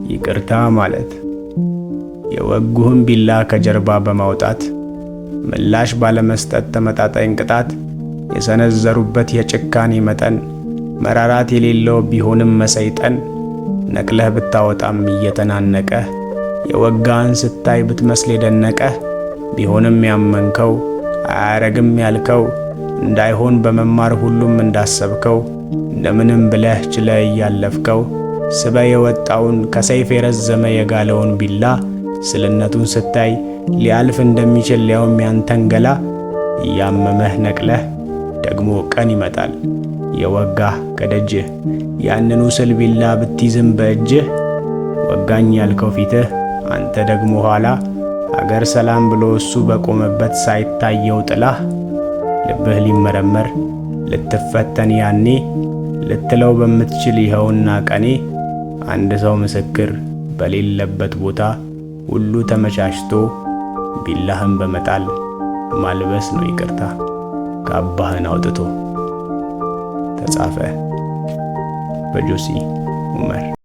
ይቅርታ ማለት የወጉህን ቢላ ከጀርባ በማውጣት ምላሽ ባለመስጠት ተመጣጣኝ ቅጣት የሰነዘሩበት የጭካኔ መጠን መራራት የሌለው ቢሆንም መሰይጠን ነቅለህ ብታወጣም እየተናነቀህ የወጋህን ስታይ ብትመስል የደነቀህ ቢሆንም ያመንከው አያረግም ያልከው እንዳይሆን በመማር ሁሉም እንዳሰብከው እንደምንም ብለህ ችለህ እያለፍከው ስበ የወጣውን ከሰይፍ የረዘመ የጋለውን ቢላ ስልነቱን ስታይ ሊያልፍ እንደሚችል ሊያውም ያንተን ገላ እያመመህ ነቅለህ ደግሞ ቀን ይመጣል የወጋህ ከደጅህ ያንኑ ስል ቢላ ብትይዝም በእጅህ ወጋኝ ያልከው ፊትህ አንተ ደግሞ ኋላ አገር ሰላም ብሎ እሱ በቆመበት ሳይታየው ጥላህ ልብህ ሊመረመር ልትፈተን ያኔ ልትለው በምትችል ይኸውና ቀኔ አንድ ሰው ምስክር በሌለበት ቦታ ሁሉ ተመቻችቶ ቢላህን በመጣል ማልበስ ነው ይቅርታ ካባህን አውጥቶ። ተጻፈ በጆሲ ኡመር።